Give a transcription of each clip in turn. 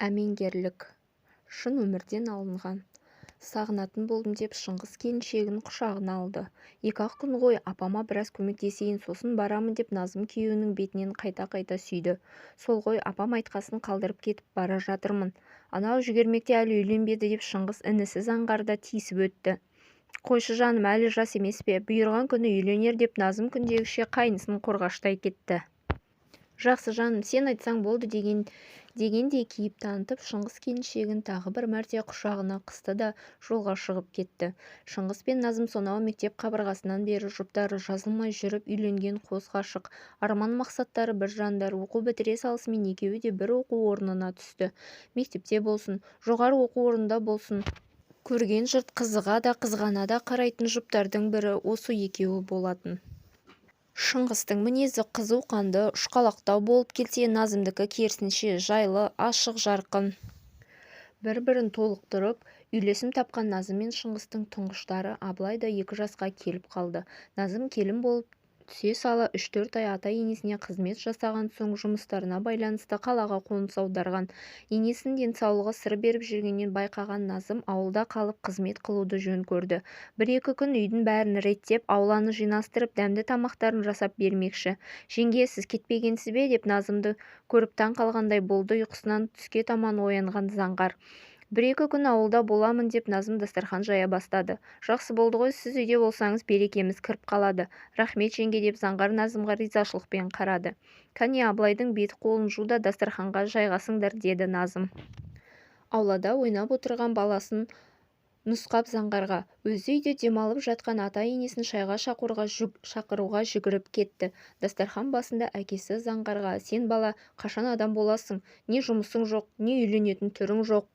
Әмеңгерлік шын өмірден алынған. Сағынатын болдым деп Шыңғыс келіншегін құшағына алды. Екі-ақ күн ғой, апама біраз көмектесейін, сосын барамын деп Назым күйеуінің бетінен қайта-қайта сүйді. Сол ғой, апам айтқасын қалдырып кетіп бара жатырмын. Анау жүгермекте әлі үйленбеді деп Шыңғыс інісі Заңғарда тиісіп өтті. Қойшы жаным, әлі жас емес пе, бұйырған күні үйленер деп Назым күндегіше қайнысын қорғаштай кетті. Жақсы жаным, сен айтсаң болды дегендей кейіп танытып, Шыңғыс келіншегін тағы бір мәрте құшағына қысты да жолға шығып кетті. Шыңғыс пен Назым сонау мектеп қабырғасынан бері жұптары жазылмай жүріп үйленген қос ғашық, арман мақсаттары бір жандар. Оқу бітіре салысымен екеуі де бір оқу орнына түсті. Мектепте болсын, жоғары оқу орнында болсын, көрген жұрт қызыға да қызғана да қарайтын жұптардың бірі осы екеуі болатын. Шыңғыстың мінезі қызу қанды, ұшқалақтау болып келсе, Назымдікі керісінше жайлы, ашық, жарқын. Бір-бірін толықтырып, үйлесім тапқан Назым мен Шыңғыстың тұңғыштары Абылай да 2 жасқа келіп қалды. Назым келін болып түсе сала 3-4 ай ата-енесіне қызмет жасаған соң жұмыстарына байланысты қалаға қоныс аударған. Енесінің денсаулығы сыр беріп жүргеннен байқаған Назым ауылда қалып қызмет қылуды жөн көрді. 1-2 күн үйдің бәрін реттеп, ауланы жинастырып, дәмді тамақтарын жасап бермекші. Жеңге, сіз кетпегенсіз бе деп Назымды көріп таң қалғандай болды. Ұйқысынан түске таман оянған Заңғар. 1-2 күн ауылда боламын деп Назым дастархан жая бастады. Жақсы болды ғой, сіз үйде болсаңыз берекеміз кіріп қалады. Рахмет жеңге деп Заңғар Назымға ризашылықпен қарады. Кәне, Абылайдың беті-қолын жу да дастарханға жайғасыңдар деді Назым. Аулада ойнап отырған баласын нұсқап Заңғарға, өзі үйде демалып жатқан ата-енесін шайға шақыруға жүгіріп кетті. Дастархан басында әкесі Заңғарға, сен бала қашан адам боласың, не жұмысың жоқ, не үйленетін түрің жоқ.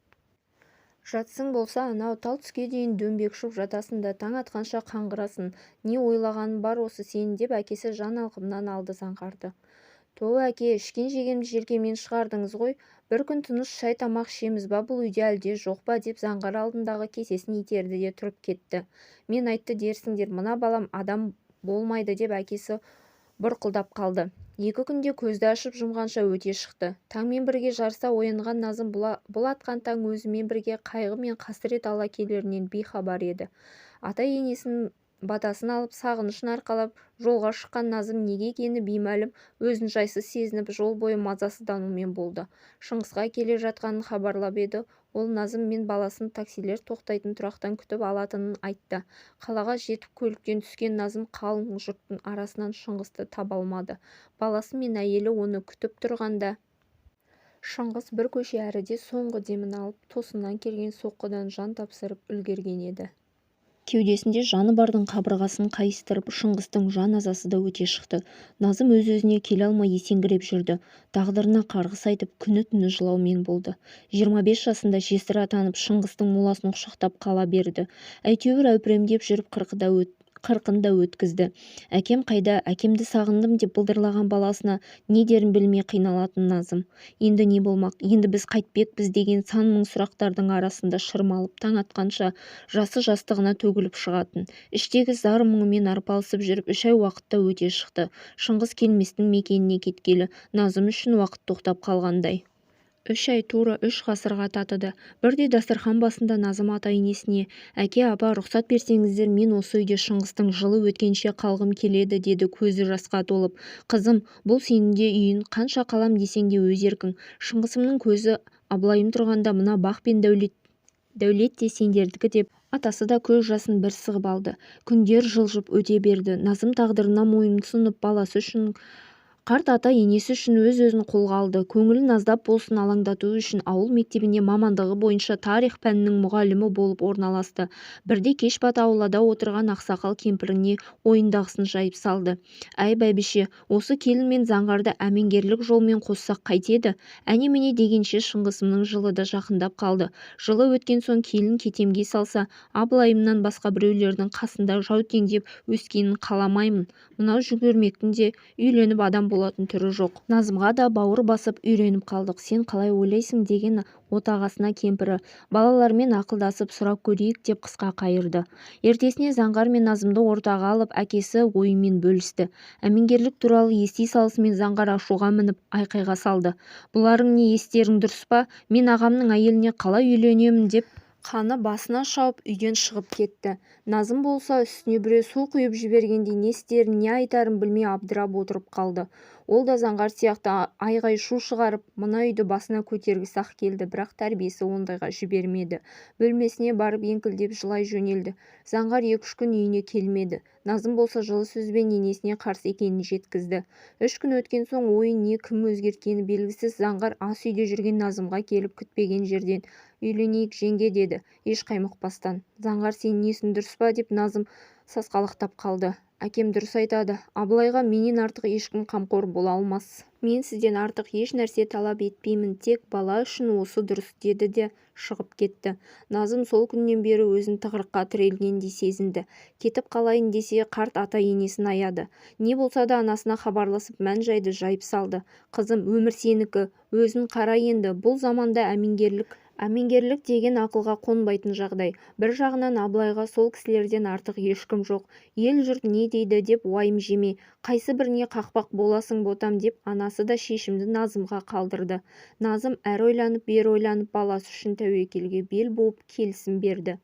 Жатсың болса, анау тал түске дейін дөңбек шып жатасың да таң атқанша қаңғырасың. Не ойлағаның бар осы сенің деп әкесі жан алқымнан алды Заңғарды. То әке, ішкен-жегенімді желкемнен шығардыңыз ғой. Бір күн тыныш шай тамақ ішеміз ба, бұл үйде әлде жоқ па деп Заңғар алдындағы кесесін итерді де тұрып кетті. Мен айтты дерсіңдер, мына балам адам болмайды деп әкесі бұрқылдап қалды. 2 күнде көзді ашып жұмғанша өте шықты. Таңмен бірге жарыса оянған Назым бұл атқан таң өзімен бірге қайғы мен қасірет ала келерінен бейхабар еді. Ата-енесінің батасын алып, сағынышын арқалап жолға шыққан Назым неге екені беймәлім, өзін жайсыз сезініп, жол бойы мазасызданумен болды. Шыңғысқа келе жатқанын хабарлап еді. Ол Назым мен баласын таксилер тоқтайтын тұрақтан күтіп алатынын айтты. Қалаға жетіп көліктен түскен Назым қалың жұрттың арасынан Шыңғысты таба алмады. Баласы мен әйелі оны күтіп тұрғанда Шыңғыс бір көше әріде соңғы демін алып, тосыннан келген соққыдан жан тапсырып үлгерген еді. Кеудесінде жаны бардың қабырғасын қайыстырып, Шыңғыстың жан азасы да өте шықты. Назым өз-өзіне келе алмай есеңгіреп жүрді. Тағдырына қарғыс айтып, күні-түні жылаумен болды. 25 жасында жесір атанып, Шыңғыстың моласын құшақтап қала берді. Әйтеуір әупіремдеп жүріп 40-ын да өткізді. Әкем қайда, әкемді сағындым деп былдырлаған баласына не дерін білмей қиналатын Назым. Енді не болмақ, енді біз қайтпекпіз деген сан мың сұрақтардың арасында шырмалып таң атқанша жасы жастығына төгіліп шығатын. Іштегі зар мұңымен арпалысып жүріп 3 ай уақытта өте шықты. Шыңғыс келместің мекеніне кеткелі Назым үшін уақыт тоқтап қалғандай. 3 ай тура 3 ғасырға татыды. Бірде дастархан басында Назым ата-енесіне, әке, апа, рұқсат берсеңіздер, мен осы үйде Шыңғыстың жылы өткенше қалғым келеді деді көзі жасқа толып. Қызым, бұл сенің де үйін, қанша қалам десең де өз еркің. Шыңғысымның көзі Абылайым тұрғанда мына бақ пен дәулет те сендердікі деп атасы да көз жасын бір сығып алды. Күндер жылжып өте берді. Назым тағдырына мойынсұнып баласы үшін, қарт ата-енесі үшін өз-өзін қолға алды. Көңілін аздап болсын алаңдату үшін ауыл мектебіне мамандығы бойынша тарих пәнінің мұғалімі болып орналасты. Бірде кеш бата аулада отырған ақсақал кемпіріне ойындағысын жайып салды. Әй бәйбіше, осы келін мен Заңғарды әмеңгерлік жолмен қоссақ қайтеді? Әне-міне дегенше Шыңғысымның жылы да жақындап қалды. Жылы өткен соң келін кетемге салса, Абылайымнан басқа біреулердің қасында жаутеңдеп өскенін қаламаймын. Мынау жүгермектің де үйленіп адам бола болатын түрі жоқ. Назымға да бауыр басып үйреніп қалдық. Сен қалай ойлайсың деген отағасына кемпірі. Балалармен ақылдасып сұрап көрейік деп қысқа қайырды. Ертесіне Заңғар мен Назымды ортаға алып әкесі ойымен бөлісті. Әмеңгерлік туралы ести салысымен Заңғар ашуға мініп айқайға салды. Бұларың не, естерің дұрыс па? Мен ағамның әйеліне қалай үйленемін деп қаны басына шауып үйден шығып кетті. Назым болса үстіне біреу су құйып жібергендей не істерін не айтарын білмей абдырап отырып қалды. Ол да Заңғар сияқты айғай-шу шығарып мына үйді басына көтергісі-ақ келді, бірақ тәрбиесі ондайға жібермеді. Бөлмесіне барып еңкілдеп жылай жөнелді. Заңғар 2-3 күн үйіне келмеді. Назым болса жылы сөзбен енесіне қарсы екенін жеткізді. 3 күн өткен соң ойын не кім өзгерткені белгісіз Заңғар ас үйде жүрген Назымға келіп күтпеген жерден «Үйленейік жеңге» деді, еш қаймықпастан. Заңғар «Сен несін, дұрыс па?» деп Назым сасқалақтап қалды. «Әкем дұрыс айтады. Абылайға менен артық ешкім қамқор бола алмас. Мен сізден артық еш нәрсе талап етпеймін, тек бала үшін осы дұрыс» деді де шығып кетті. Назым сол күннен бері өзін тығырыққа тірелгендей сезінді. Кетіп қалайын десе қарт ата-енесін аяды. Не болса да анасына хабарласып мән-жайды жайып салды. «Қызым, өмір сенікі, өзін қара енді. Бұл заманда әмеңгерлік деген ақылға қонбайтын жағдай. Бір жағынан Абылайға сол кісілерден артық ешкім жоқ. Ел-жұрт не дейді деп уайым жеме. Қайсы біріне қақпақ боласың ботам» деп анасы да шешімді Назымға қалдырды. Назым әр ойланып бер ойланып баласы үшін тәуекелге бел буып келісім берді.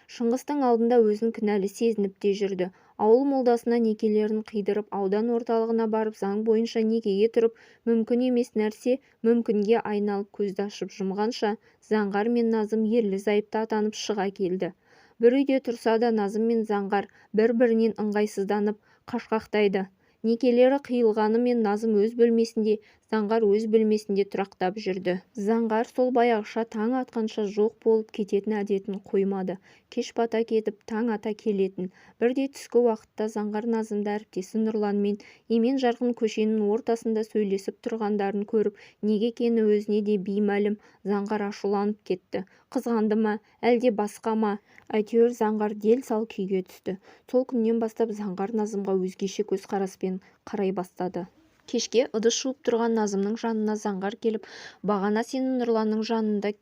Шыңғыстың алдында өзін кінәлі сезініп те жүрді. Ауыл молдасына некелерін қидырып, аудан орталығына барып заң бойынша некеге тұрып, мүмкін емес нәрсе мүмкінге айналып көзді ашып жұмғанша Заңғар мен Назым ерлі-зайыпты атанып шыға келді. Бір үйде тұрса да Назым мен Заңғар бір-бірінен ыңғайсызданып қашқақтайды. Некелері қиылғанымен Назым өз бөлмесінде, Заңғар өз бөлмесінде тұрақтап жүрді. Заңғар сол баяғыша таң атқанша жоқ болып кететін әдетін қоймады. Кеш бата кетіп, таң ата келетін. Бірде түскі уақытта Заңғар Назымды әріптесі Нұрланмен емен-жарқын көшенің ортасында сөйлесіп тұрғандарын көріп, неге екені өзіне де беймәлім. Заңғар ашуланып кетті. Қызғанды ма, әлде басқа ма? Әйтеуір Заңғар дел-сал күйге түсті. Сол күннен бастап Заңғар Назымға өзгеше көзқараспен қарай бастады. Кешке ыдыс жуып тұрған Назымның жанына Заңғар келіп, «Бағана сені Нұрланның жанында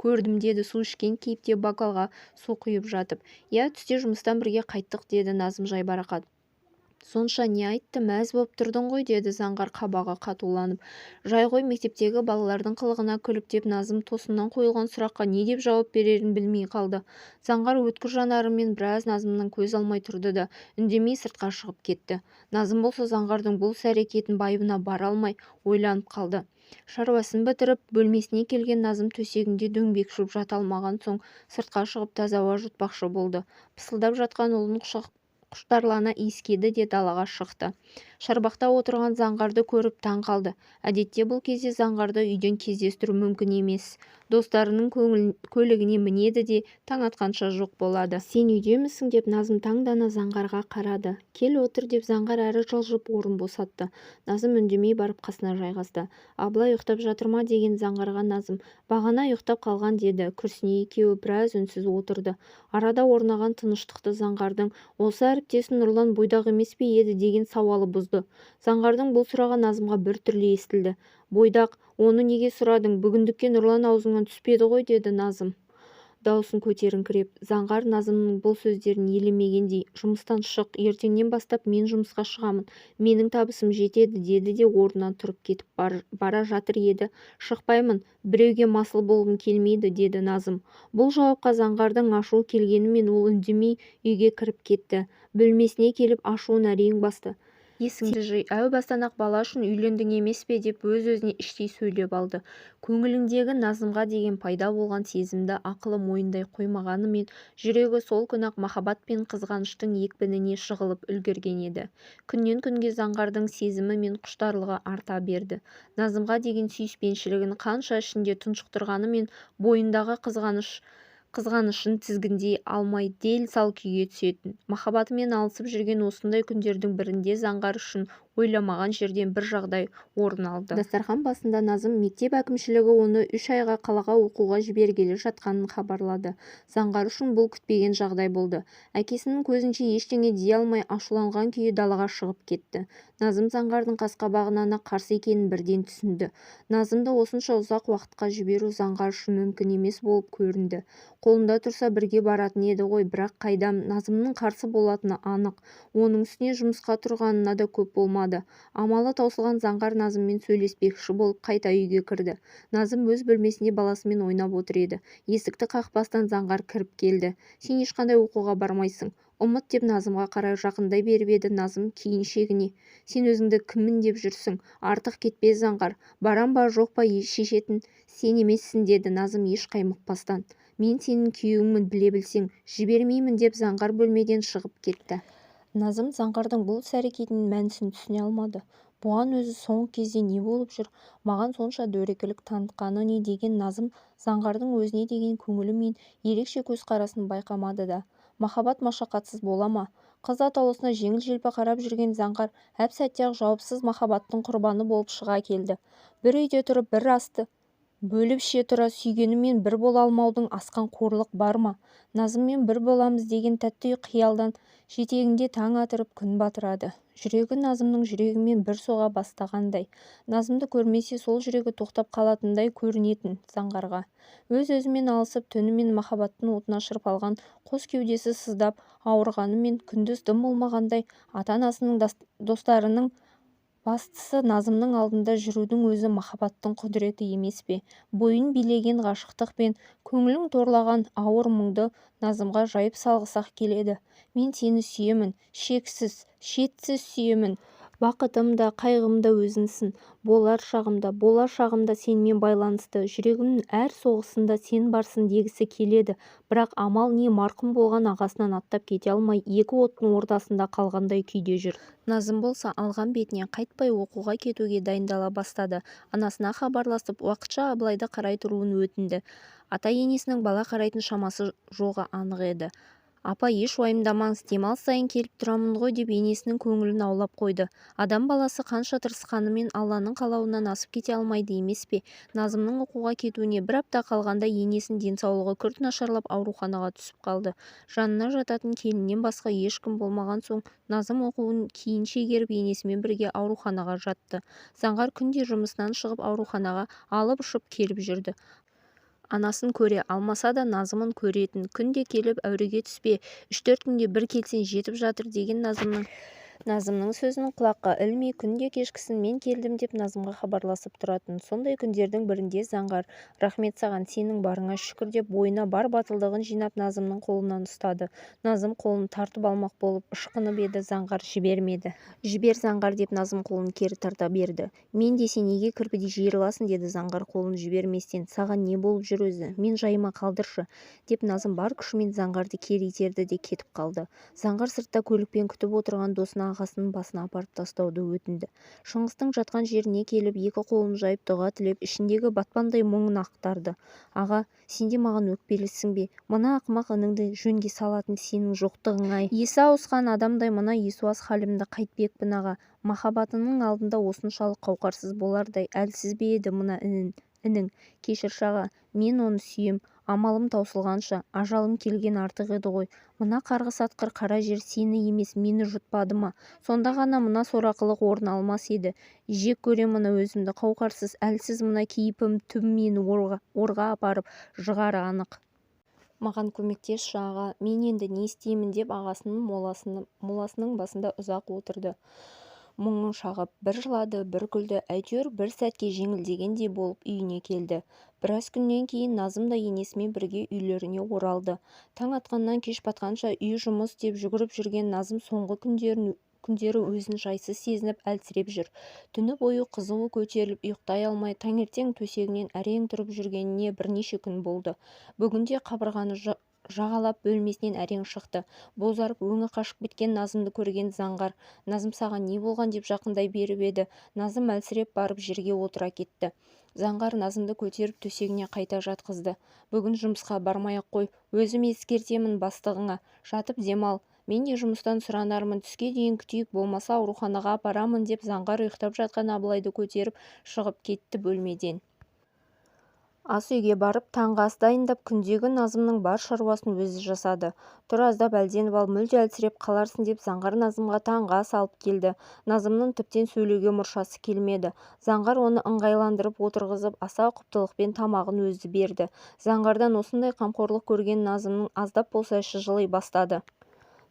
көрдім» деді, су ішкен кейіпте бокалға су құйып жатып. «Иә, түсте жұмыстан бірге қайттық» деді Назым жайбарақат. «Сонша не айтты, мәз боп тұрдың ғой» деді Заңғар қабағы қатуланып. «Жай ғой, мектептегі балалардың қылығына күліп» деп Назым тосыннан қойылған сұраққа не деп жауап берерін білмей қалды. Заңғар өткір жанарымен біраз Назымнан көз алмай тұрды да үндемей сыртқа шығып кетті. Назым болса Заңғардың бұл іс-әрекетін байыбына бара алмай ойланып қалды. Шаруасын бітіріп, бөлмесіне келген Назым төсегінде дөңбекшіп жата алмаған соң сыртқа шығып таза ауа жұтпақшы болды. Пысылдап жатқан ұлын құштарлана иіскеді де далаға шықты. Шарбақта отырған Заңғарды көріп таң қалды. Әдетте бұл кезде Заңғарды үйден кездестіру мүмкін емес. Достарының көлігіне мінеді де таң атқанша жоқ болады. «Сен үйдемісің?» деп Назым таңдана Заңғарға қарады. «Кел отыр» деп Заңғар әрі жылжып орын босатты. Назым үндемей барып қасына жайғасты. «Абылай ұйықтап жатыр ма?» деген Заңғарға Назым «Бағана ұйықтап қалған» деді. Күрсіне екеуі біраз үнсіз отырды. Арада орнаған тыныштықты Заңғардың «Осы әріптесін Нұрлан бойдақ емес пе еді?» деген сауалы бұзды. Заңғардың бұл сұрағы Назымға бір түрлі естілді. «Бойдақ, оны неге сұрадың? Бүгіндікке Нұрлан аузыңнан түспеді ғой» деді Назым даусын көтеріңкіреп. Заңғар Назымның бұл сөздерін елемегендей «Жұмыстан шық, ертеңнен бастап мен жұмысқа шығамын, менің табысым жетеді» деді де орнынан тұрып кетіп бара жатыр еді. «Шықпаймын, біреуге масыл болғым келмейді» деді Назым. Бұл жауапқа Заңғардың ашуы келгенімен ол үндемей үйге кіріп кетті. Бөлмесіне келіп ашуын әрең басты. «Есіңді жи, әу бастан-ақ бала үшін үйлендің емес пе?» деп өз-өзіне іштей сөйлеп алды. Көңіліндегі Назымға деген пайда болған сезімді ақылы мойындай қоймағанымен, жүрегі сол күн-ақ махаббат пен қызғаныштың екпініне жығылып үлгерген еді. Күннен күнге Заңғардың сезімі мен құштарлығы арта берді. Назымға деген сүйіспеншілігін қанша ішінде тұншықтырғанымен, бойындағы қызғанышын тізгіндей алмай дел-сал күйге түсетін. Махаббатымен алысып жүрген осындай күндердің бірінде Заңғар үшін ойламаған жерден бір жағдай орын алды. Дастархан басында Назым мектеп әкімшілігі оны 3 айға қалаға оқуға жібергелі жатқанын хабарлады. Заңғар үшін бұл күтпеген жағдай болды. Әкесінің көзінше ештеңе дей алмай ашуланған күйі далаға шығып кетті. Назым Заңғардың қас-қабағына қарсы екенін бірден түсінді. Назымды осынша ұзақ уақытқа жіберу Заңғар үшін мүмкін емес болып көрінді. Қолында тұрса бірге баратын еді ғой, бірақ қайдам, Назымның қарсы болатыны анық. Оның үстіне жұмысқа тұрғанына да көп болмады. Амалы таусылған Заңғар Назыммен сөйлеспекші болып қайта үйге кірді. Назым өз бөлмесінде баласымен ойнап отыр еді. Есікті қақпастан Заңғар кіріп келді. Сен ешқандай оқуға бармайсың. Ұмыт деп Назымға қарай жақындай беріп еді. Назым кейін шегіне. Сен өзіңді кіммін деп жүрсің? Артық кетпе Заңғар. Барам ба жоқ па шешетін сен емессің деді Назым еш қаймықпастан. Мен сенің күйеуіңмін біле білсең, жібермеймін деп Заңғар бөлмеден шығып кетті. Назым Заңғардың бұл іс-әрекетінің мәнісін түсіне алмады. Бұған өзі соңғы кезде не болып жүр? Маған сонша дөрекілік танытқаны не деген Назым Заңғардың өзіне деген көңілі мен ерекше көзқарасын байқамады да. Махаббат машақатсыз бола ма? Қыз атаулысына жеңіл-желпі қарап жүрген Заңғар әп-сәтте-ақ жауапсыз махаббаттың құрбаны болып шыға келді. Бір үйде тұрып бір асты бөліп іше тұра сүйгенімен бір бола алмаудың асқан қорлық бар ма? Назыммен бір боламыз деген тәтті қиялдан жетегінде таң атырып күн батырады. Жүрегі Назымның жүрегімен бір соға бастағандай. Назымды көрмесе сол жүрегі тоқтап қалатындай көрінетін Заңғарға. Өз-өзімен алысып түнімен махаббаттың отына шырпалған қос кеудесі сыздап ауырғанымен күндіз дым болмағандай ата-анасының достарының бастысы Назымның алдында жүрудің өзі махаббаттың құдіреті емес пе? Бойын билеген ғашықтық пен көңілін торлаған ауыр мұңды Назымға жайып салғысы-ақ келеді. Мен сені сүйемін, шексіз, шетсіз сүйемін. Бақытым да, қайғым да өзіңсің. Болашағымда сенімен байланысты. Жүрегімнің әр соғысында сен барсың дегісі келеді. Бірақ амал не, марқұм болған ағасынан аттап кете алмай, екі оттың ортасында қалғандай күйде жүр. Назым болса алған бетіне қайтпай оқуға кетуге дайындала бастады. Анасына хабарласып, уақытша Абылайды қарай тұруын өтінді. Ата-енесінің бала қарайтын шамасы жоғы анық еді. Апа, еш уайымдамаңыз, демалыс сайын келіп тұрамын ғой деп енесінің көңілін аулап қойды. Адам баласы қанша тырысқанымен Алланың қалауынан асып кете алмайды емес пе? Назымның оқуға кетуіне бір апта қалғанда енесінің денсаулығы күрт нашарлап ауруханаға түсіп қалды. Жанына жататын келіннен басқа ешкім болмаған соң Назым оқуын кейін шегеріп енесімен бірге ауруханаға жатты. Заңғар күнде жұмысынан шығып ауруханаға алып ұшып келіп жүрді. Анасын көре алмаса да Назымын көретін, күнде келіп әуреге түспе, 3-4 күнде бір келсең жетіп жатыр деген Назымның сөзін құлаққа ілмей күнде кешкісін мен келдім деп Назымға хабарласып тұратын. Сондай күндердің бірінде Заңғар, рахмет саған, сенің барыңа шүкір деп бойына бар батылдығын жинап Назымның қолынан ұстады. Назым қолын тартып алмақ болып ышқынып еді, Заңғар жібермеді. Жібер Заңғар деп Назым қолын кері тарта берді. Мен десе неге кірпідей жиырыласың деді Заңғар қолын жіберместен. Саған не болып жүр өзі? Мен жайыма қалдыршы деп Назым бар күшімен Заңғарды кері итерді де кетіп қалды. Заңғар сыртта көлікпен күтіп отырған досына ағасының басына апарып тастауды өтінді. Шыңғыстың жатқан жеріне келіп екі қолын жайып дұға тілеп ішіндегі батпандай мұңын ақтарды. Аға, сен де маған өкпелісің бе? Мына ақымақ ініңді жөнге салатын сенің жоқтығың-ай. Есі ауысқан адамдай мына есуас халімді қайтпекпін аға. Махаббатының алдында осыншалық қауқарсыз болардай әлсіз бе еді мына інің? Кешірші аға, мен оны сүйем. Амалым таусылғанша, ажалым келген артық еді ғой. Мына қарғыс атқыр қара жер сені емес мені жұтпады ма? Сонда ғана мына сорақылық орын алмас еді. Жек көрем мына өзімді, қауқарсыз, әлсіз мына кейпім түбі мені орға апарып жығары анық. Маған көмектесші аға, мен енді не істеймін деп ағасының моласының басында ұзақ отырды. Мұңын шағып, бір жылады, бір күлді, әйтеуір бір сәтке жеңілдегендей болып үйіне келді. Біраз күннен кейін Назым да енесімен бірге үйлеріне оралды. Таң атқаннан кеш батқанша үй жұмыс деп жүгіріп жүрген Назым соңғы күндері өзін жайсыз сезініп әлсіреп жүр. Түні бойы қызуы көтеріліп ұйықтай алмай таңертең төсегінен әрең тұрып жүргеніне бірнеше күн болды. Бүгінде қабырғаны жағалап бөлмесінен әрең шықты. Бозарып өңі қашып кеткен Назымды көрген Заңғар, Назым саған не болған деп жақындай беріп еді. Назым әлсіреп барып жерге отыра кетті. Заңғар Назымды көтеріп төсегіне қайта жатқызды. Бүгін жұмысқа бармай-ақ қой, өзім ескертемін бастығыңа. Жатып демал, Мен де жұмыстан сұранармын, түске дейін күтейік, болмаса ауруханаға апарамын деп Заңғар ұйықтап жатқан Абылайды көтеріп шығып кетті бөлмеден. Ас үйге барып таңғы ас дайындап күндегі Назымның бар шаруасын өзі жасады. Тұр аздап әлденіп ал, мүлде әлсіреп қаларсың деп Заңғар Назымға таңғы ас алып келді. Назымның тіптен сөйлеуге мұршасы келмеді. Заңғар оны ыңғайландырып отырғызып аса ұқыптылықпен тамағын өзі берді. Заңғардан осындай қамқорлық көрген Назымның аздап болса іші жыли бастады.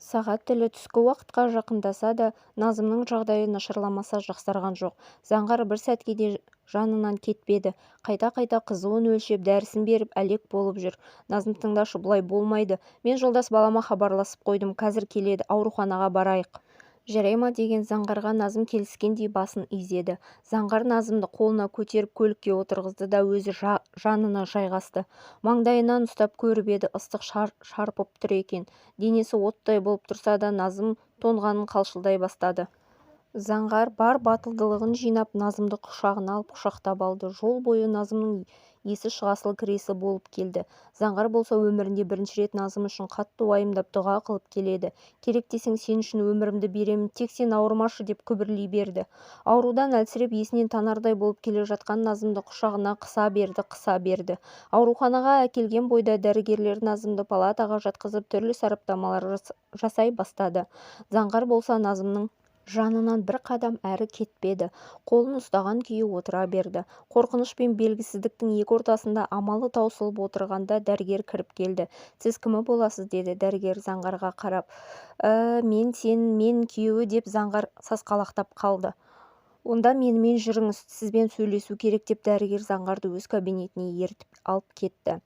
Сағат тілі түскі уақытқа жақындаса да Назымның жағдайы нашарламаса жақсарған жоқ. Заңғар бір сәтке де жанынан кетпеді. Қайта-қайта қызуын өлшеп, дәрісін беріп әлек болып жүр. Назым, тыңдашы, бұлай болмайды. Мен жолдас балама хабарласып қойдым, қазір келеді, ауруханаға барайық. Жарай ма деген Заңғарға Назым келіскендей басын изеді. Заңғар Назымды қолына көтеріп көлікке отырғызды да өзі жанына жайғасты. Маңдайынан ұстап көріп еді, ыстық шарпып тұр екен. Денесі оттай болып тұрса да Назым тоңғанын қалшылдай бастады. Заңғар бар батылдылығын жинап Назымды құшағына алып құшақтап алды. Жол бойы Назымның есі шығасыл кіресі болып келді. Заңғар болса өмірінде бірінші рет Назым үшін қатты уайымдап дұға қылып келеді. Керек десең сен үшін өмірімді беремін, тек сен ауырмашы деп күбірлей берді. Аурудан әлсіреп есінен танардай болып келе жатқан Назымды құшағына қыса берді. Ауруханаға әкелген бойда дәрігерлер Назымды палатаға жатқызып түрлі сараптамалар жасай бастады. Заңғар болса Назымның жанынан бір қадам әрі кетпеді. Қолын ұстаған күйі отыра берді. Қорқыныш пен белгісіздіктің екі ортасында амалы таусылып отырғанда дәрігер кіріп келді. Сіз кімі боласыз, деді дәрігер Заңғарға қарап. Мен күйеуі деп Заңғар сасқалақтап қалды. Онда менімен жүріңіз, сізбен сөйлесу керек деп дәрігер Заңғарды өз кабинетіне ертіп алып кетті.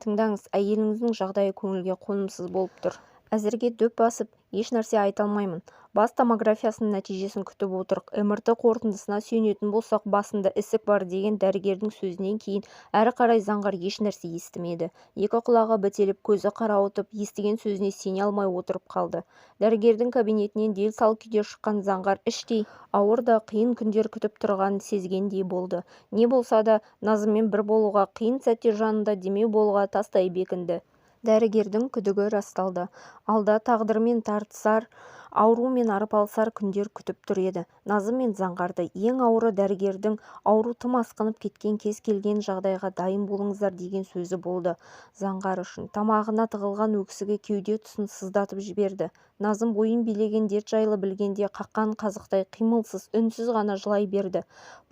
Тыңдаңыз, әйеліңіздің жағдайы көңілге қонымсыз болып тұр. Әзірге дөп басып, еш нәрсе айта алмаймын. Бас томографиясының нәтижесін күтіп отырық. МРТ қорытындысына сүйенетін болсақ, басында ісік бар деген дәрігердің сөзінен кейін әрі қарай Заңғар еш нәрсе естімеді. Екі құлағы бітеліп, көзі қарауытып, естіген сөзіне сене алмай отырып қалды. Дәрігердің кабинетінен дел сал күйде шыққан Заңғар іштей ауыр да қиын күндер күтіп тұрғанын сезгендей болды. Не болса да Назыммен бір болуға, қиын сәтте жанында демеу болуға тастай бекінді. Дәрігердің күдігі расталды. Алда тағдырмен тартысар, аурумен арпалысар күндер күтіп тұр еді. Назым мен Заңғарды ең ауыры дәрігердің ауру тым асқынып кеткен кез келген жағдайға дайын болыңыздар деген сөзі болды. Заңғар үшін тамағына тығылған өксігі кеуде тұсын сыздатып жіберді. Назым бойын билеген дерт жайлы білгенде қаққан қазықтай қимылсыз, үнсіз ғана жылай берді.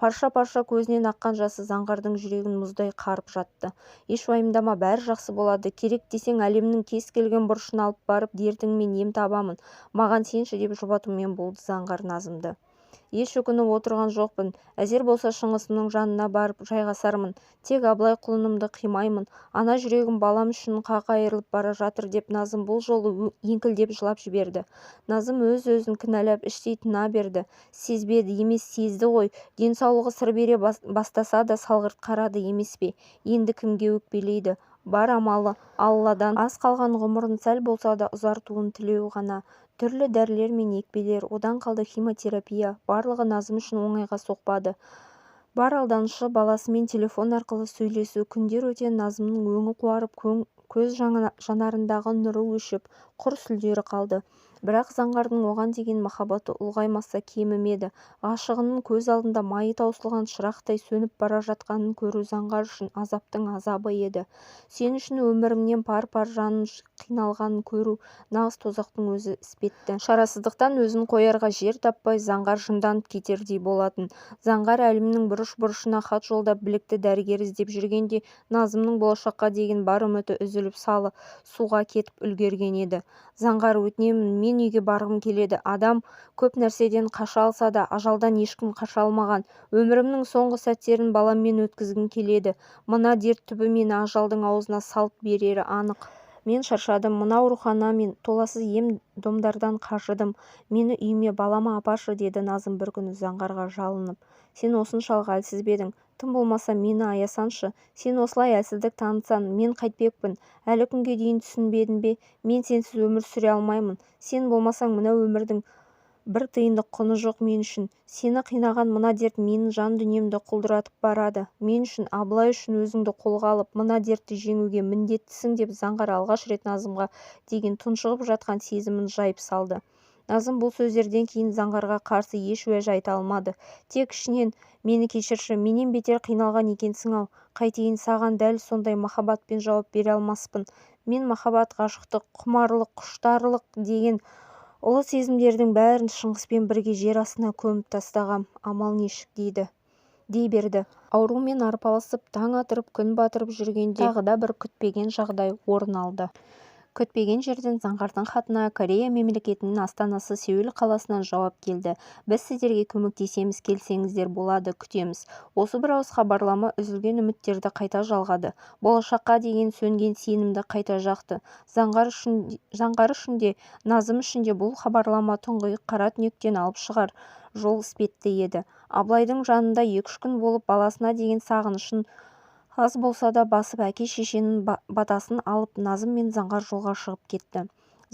Парша-парша көзінен аққан жасы Заңғардың жүрегін мұздай қарып жатты. Еш уайымдама, бәрі жақсы болады. Керек десең әлемнің кез келген бұрышына алып барып дертіңмен ем табамын. Маған сенші деп жұбатумен болды Заңғар Назымды. Еш өкініп отырған жоқпын. Әзер болса Шыңғысымның жанына барып жайғасармын. Тек Абылай құлынымды қимаймын. Ана жүрегім балам үшін қақ айырылып бара жатыр деп Назым бұл жолы еңкілдеп жылап жіберді. Назым өз-өзін кінәлап іштей тына берді. Сезбеді емес, сезді ғой. Денсаулығы сыр бере бастаса да салғырт қарады емес пе? Енді кімге өкпелейді? Бар амалы Алладан. Аз қалған ғұмырын сәл болса да ұзартуын тілеу ғана. Түрлі дәрілер мен екпелер, одан қалды химиотерапия, барлығы Назым үшін оңайға соқпады. Бар алданышы баласымен телефон арқылы сөйлесу. Күндер өте Назымның өңі қуарып, көз жанарындағы нұры өшіп, құр сүлдері қалды. Бірақ Заңғардың оған деген махаббаты ұлғаймаса кемімеді. Ғашығының көз алдында майы таусылған шырақтай сөніп бара жатқанын көру Заңғар үшін азаптың азабы еді. Сен үшін өмірімнен пар-пар жаным қиналғанын көру нағыз тозақтың өзі іспетті. Шарасыздықтан өзін қоярға жер таппай Заңғар жынданып кетердей болатын. Заңғар әлемнің бұрыш-бұрышына хат жолдап білікті дәрігер іздеп жүргенде Назымның болашаққа деген бар үміті үзіліп салы суға кетіп үлгерген еді. Заңғар, өтінемін, мен үйге барғым келеді. Адам көп нәрседен қаша алса да, ажалдан ешкім қаша алмаған. Өмірімнің соңғы сәттерін баламмен өткізгім келеді. Мына дерт түбі мені ажалдың аузына салып берері анық. Мен шаршадым, мына аурухана мен толассыз ем-домдардан қажыдым. Мені үйіме балама апаршы, деді Назым бір күні Заңғарға жалынып. Сен осыншалық әлсіз бе едің? Тым болмаса мені аясаншы. Сен осылай әлсіздік танытсаң, мен қайтпекпін. Әлі күнге дейін түсінбедің бе? Мен сенсіз өмір сүре алмаймын. Сен болмасаң мына өмірдің бір тиындық құны жоқ мен үшін. Сені қинаған мына дерт менің жан дүниемді құлдыратып барады. Мен үшін, Абылай үшін өзіңді қолға алып, мына дертті жеңуге міндеттісің деп Заңғар алғаш рет Назымға деген тұншығып жатқан сезімін жайып салды. Назым бұл сөздерден кейін Заңғарға қарсы еш уәж айта алмады. Тек ішінен «Мені кешірші, менен бетер қиналған екенсің-ау, қайтейін, саған дәл сондай махаббатпен жауап бере алмаспын. Мен махаббат, ғашықтық, құмарлық, құштарлық деген ұлы сезімдердің бәрін Шыңғыспен бірге жер астына көміп тастағам, амал нешік дей берді. Аурумен арпалысып таң атырып күн батырып жүргенде тағы да бір күтпеген жағдай орын алды. Күтпеген жерден Заңғардың хатына Корея мемлекетінің астанасы Сеул қаласынан жауап келді. Біз сіздерге көмектесеміз, келсеңіздер болады, күтеміз. Осы бір ауыз хабарлама үзілген үміттерді қайта жалғады. Болашаққа деген сөнген сенімді қайта жақты. Заңғар үшін де, Назым үшін де бұл хабарлама тұңғиық қара түнектен алып шығар жол іспетті еді. Абылайдың жанында 2-3 күн болып баласына деген сағынышын аз болса да басып әке-шешенің батасын алып Назым мен Заңғар жолға шығып кетті.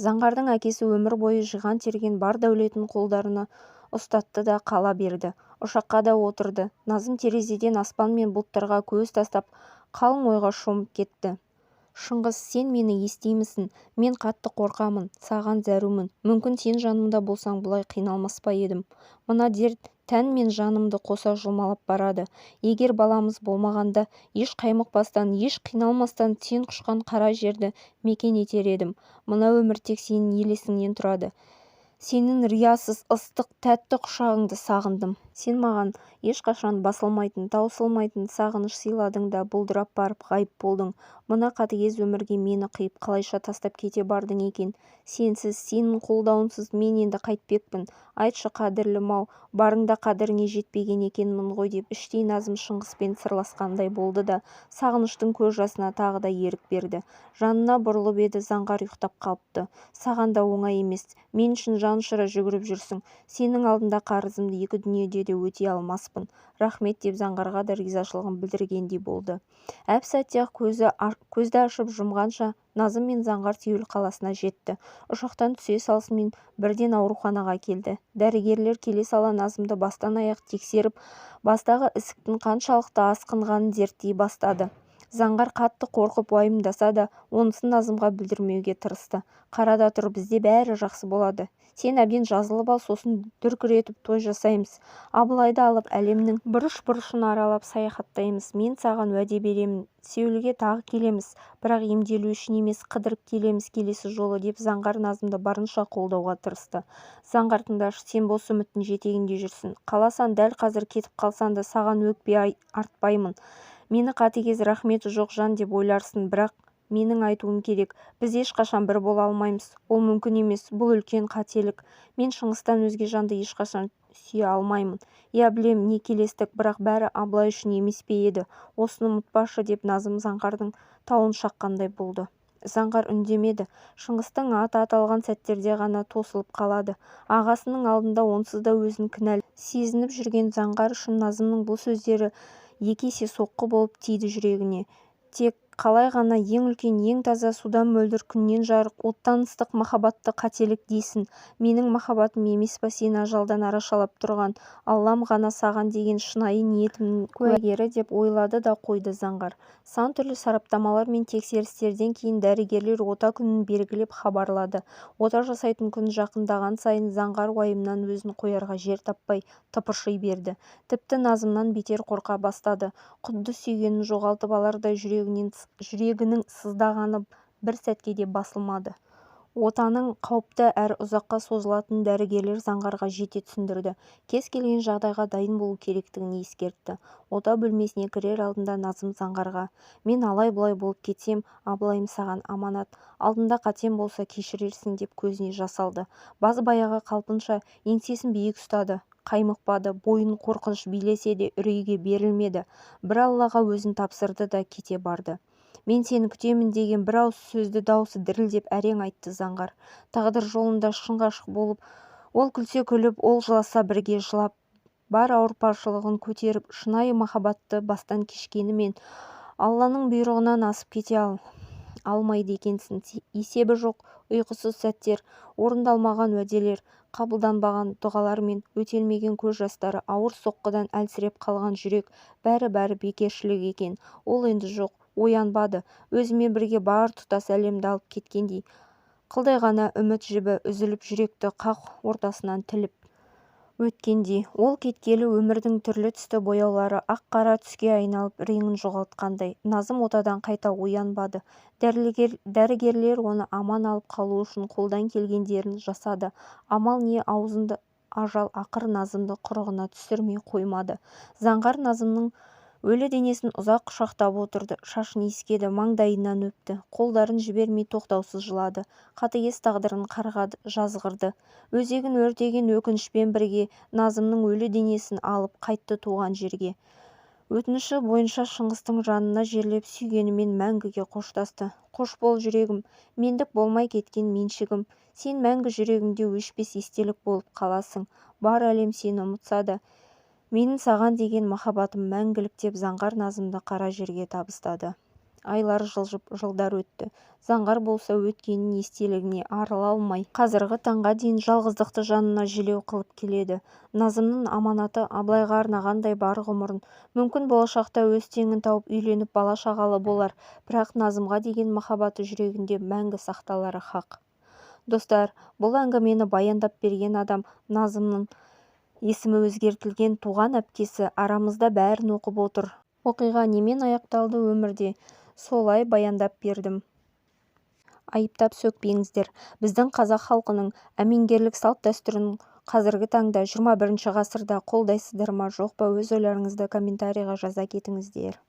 Заңғардың әкесі өмір бойы жиған терген бар дәулетін қолдарына ұстатты да қала берді. Ұшаққа да отырды. Назым терезеден аспан мен бұлттарға көз тастап қалың ойға шомып кетті. Шыңғыс, сен мені естимісің? Мен қатты қорқамын, саған зәрумін. Мүмкін сен жанымда болсаң бұлай қиналмас па едім. Мына дерт тән мен жанымды қоса жұмалап барады. Егер баламыз болмағанда, еш қаймықпастан, еш қиналмастан сен құшқан қара жерді мекен етер едім. Мына өмір тек сенің елесіңнен тұрады. Сенің риясыз, ыстық, тәтті құшағыңды сағындым. Сен маған ешқашан басылмайтын, таусылмайтын сағыныш сыйладың да бұлдырап барып ғайып болдың. Мына қатыгез өмірге мені қиып қалайша тастап кете бардың екен. Сенсіз, сенің қолдауынсыз мен енді қайтпекпін. Айтшы қадірлім-ау, барыңда қадіріңе жетпеген екенмін ғой деп іштей Назым Шыңғыспен сырласқандай болды да, сағыныштың көз жасына тағы да ерік берді. Жанына бұрылып еді, Заңғар ұйықтап қалыпты. Саған да оңай емес. Мен үшін жанұшыра жүгіріп жүрсің. Сенің алдында қарызымды екі дүниеде де өтей алмаспын. Рахмет деп Заңғарға да ризашылығын білдіргендей болды. Әп-сәтте-ақ көзді ашып жұмғанша Назым мен Заңғар Сеул қаласына жетті. Ұшақтан түсе салысымен бірден ауруханаға келді. Дәрігерлер келе сала Назымды бастан аяқ тексеріп, бастағы ісіктің қаншалықты асқынғанын зерттей бастады. Заңғар қатты қорқып уайымдаса да, онысын Назымға білдірмеуге тырысты. Қарада тұр, бізде бәрі жақсы болады. Сен әбден жазылып ал, сосын дүркіретіп той жасаймыз. Абылайды алып әлемнің бұрыш-бұрышын аралап саяхаттаймыз. Мен саған уәде беремін. Сеулге тағы келеміз, бірақ емделу үшін емес, қыдырып келеміз келесі жолы деп Заңғар Назымды барынша қолдауға тырысты. Заңғар, тыңдашы, сен бос үміттің жетегінде жүрсің. Қаласан дәл қазір кетіп қалсан да саған өкпе артпаймын. Мені қатыгез, рахметі жоқ жан деп ойларсың, бірақ менің айтуым керек. Біз ешқашан бір бола алмаймыз. Ол мүмкін емес, бұл үлкен қателік. Мен Шыңғыстан өзге жанды ешқашан сүйе алмаймын. Я білем, не келестік, бірақ бәрі Абылай үшін емес пе еді. Осыны ұмытпашы деп Назым Заңғардың тауын шаққандай болды. Заңғар үндемеді. Шыңғыстың аты аталған сәттерде ғана тосылып қалады. Ағасының алдында онсыз да өзін кінәлі сезініп жүрген Заңғар үшін Назымның бұл сөздері екі есе соққы болып тиді жүрегіне. Тек қалай ғана ең үлкен, ең таза, судан мөлдір, күннен жарық, оттан ыстық махаббатты қателік дейсің. Менің махаббатым емес па сені ажалдан арашалап тұрған, Аллам ғана саған деген шынайы ниетімнің куәгері деп ойлады да қойды Заңғар. Сан түрлі сараптамалар мен тексерістерден кейін дәрігерлер ота күнін белгілеп хабарлады. Ота жасайтын күн жақындаған сайын Заңғар уайымнан өзін қоярға жер таппай тыпырши берді. Тіпті Назымнан бетер қорқа бастады. Құдды сүйгенін жоғалтып алардай жүрегінің сыздағаны бір сәтке де басылмады. Отаның қауіпті әрі ұзаққа созылатын дәрігерлер Заңғарға жете түсіндірді. Кез келген жағдайға дайын болу керектігін ескертті. Ота бөлмесіне кірер алдында Назым Заңғарға: мен алай-бұлай болып кетсем, Абылайым саған аманат. Алдында қатем болса кешірерсің деп көзіне жас алды. Баз баяғы қалпынша еңсесін биік ұстады. Қаймықпады, бойын қорқыныш билесе де үрейге берілмеді. Бір Аллаға өзін тапсырды да кете барды. Мен сені күтемін деген бір ауыз сөзді даусы дірілдеп әрең айтты Заңғар. Тағдыр жолында шын ғашық болып, ол күлсе күліп, ол жыласа бірге жылап, бар ауыртпашылығын көтеріп, шынайы махаббатты бастан кешкенімен Алланың бұйрығынан асып кете алмайды екенсің. Есебі жоқ ұйқысыз сәттер, орындалмаған уәделер, қабылданбаған дұғалар мен өтелмеген көз жастары, ауыр соққыдан әлсіреп қалған жүрек, бәрі бекершілік екен. Ол енді жоқ, оянбады. Өзімен бірге бар тұтас әлемді алып кеткендей. Қылдай ғана үміт жібі үзіліп жүректі қақ ортасынан тіліп өткендей. Ол кеткелі өмірдің түрлі түсті бояулары ақ-қара түске айналып реңін жоғалтқандай. Назым отадан қайта оянбады. Дәрігерлер оны аман алып қалу үшін қолдан келгендерін жасады. Амал не, аузында ажал ақыр Назымды құрығына түсірмей қоймады. Заңғар Назымның өлі денесін ұзақ құшақтап отырды. Шашын иіскеді, маңдайынан өпті. Қолдарын жібермей тоқтаусыз жылады. Қатыгез тағдырын қарғады, жазғырды. Өзегін өртеген өкінішпен бірге Назымның өлі денесін алып қайтты туған жерге. Өтініші бойынша Шыңғыстың жанына жерлеп сүйгенімен мәңгіге қоштасты. Қош бол жүрегім, мендік болмай кеткен меншігім. Сен мәңгі жүрегімде өшпес естелік болып қаласың. Бар әлем сені ұмытса да, менің саған деген махаббатым мәңгілік деп Заңғар Назымды қара жерге табыстады. Айлар жылжып, жылдар өтті. Заңғар болса өткенін естелігіне арыла алмай, қазіргі таңға дейін жалғыздықты жанына желеу қылып келеді. Назымның аманаты Абылайға арнағандай бар ғұмырын, мүмкін болашақта өз теңін тауып үйленіп бала шағалы болар, бірақ Назымға деген махаббаты жүрегінде мәңгі сақталары хақ. Достар, бұл әңгімені баяндап берген адам Назымның есімі өзгертілген туған әпкесі, арамызда бәрін оқып отыр. Оқиға немен аяқталды өмірде, солай баяндап бердім. Айыптап сөкпеңіздер. Біздің қазақ халқының әмеңгерлік салт-дәстүрін қазіргі таңда 21 ғасырда қолдайсыздар ма, жоқ па, өз ойларыңызды комментарийға жаза кетіңіздер.